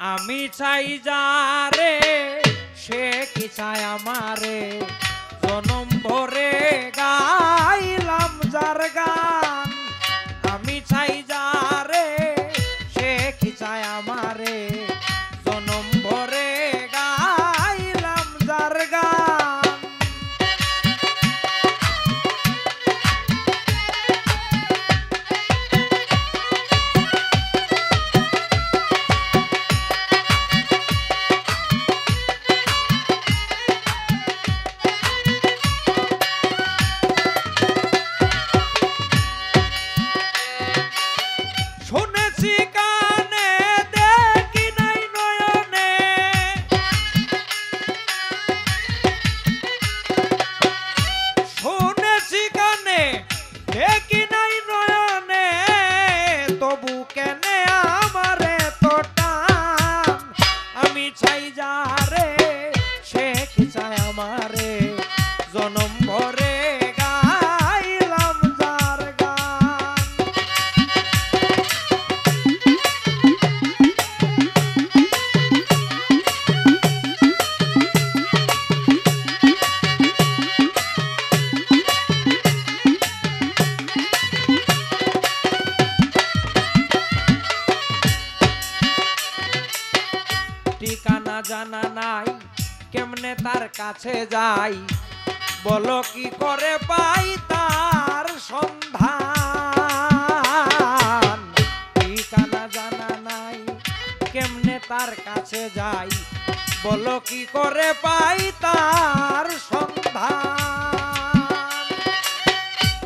আমি চাই যারে সে কি চায় আমারে জনম ভরে গাইলাম যার গান আমি চাই যারে সে কি চায় আমারে জনম ভরে গাইলাম যার গান ঠিকানা জানা নাই কেমনে তার কাছে যাই বলো কি করে পাই তার সন্ধান ঠিকানা জানা নাই কেমনে তার কাছে যাই বলো কি করে পাই তার সন্ধান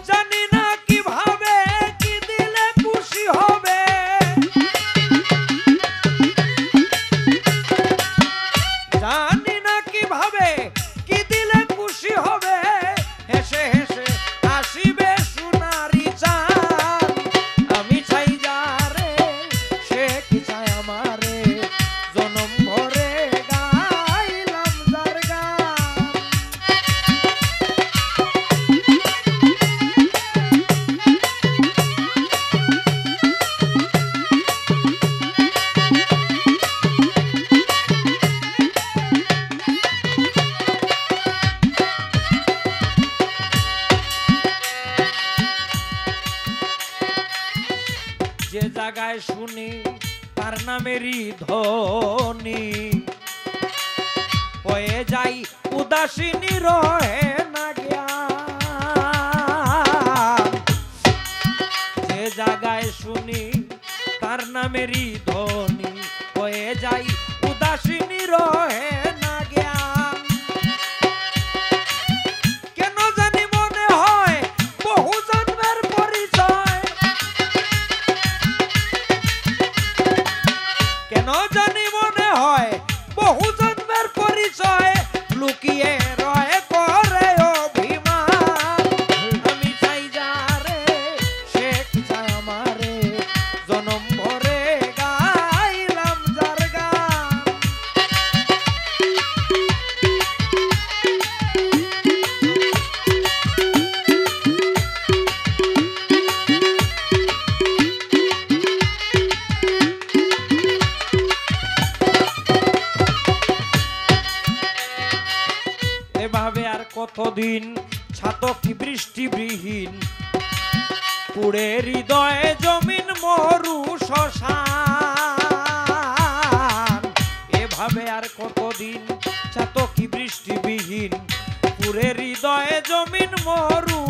জানি না কিভাবে কি দিলে খুশি হবে জানি না কিভাবে কি দিলে খুশি হবে হেসে হেসে আসিবে সোনারি চাঁদ আমি চাই যারে সে কি চায় আমারে জনম ভরে গাইলাম যার গান যে জায়গায় শুনি তার নামেরই ধ্বনি হয়ে যাই উদাসীনী রহে না জ্ঞান যে জায়গায় শুনি তার নামেরই ধ্বনি হয়ে যাই উদাসীনী রহে না জ্ঞান কেন জানি মনে হয় বহু জন্মের পরিচয় কেন জানি মনে হয় বহু জন্মের পরিচয় লুকিয়ে রয়ে করে অভিমান আমি চাই যারে সে কি চায় আমারে জনম ভরে গাইলাম যার গান এভাবে আর কতদিন ছাতকি বৃষ্টিবিহীন পুড়ে হৃদয়ে জমিন মরু শ্মশান এভাবে আর কতদিন ছাতকি বৃষ্টিবিহীন পুড়ে হৃদয়ে জমিন মরু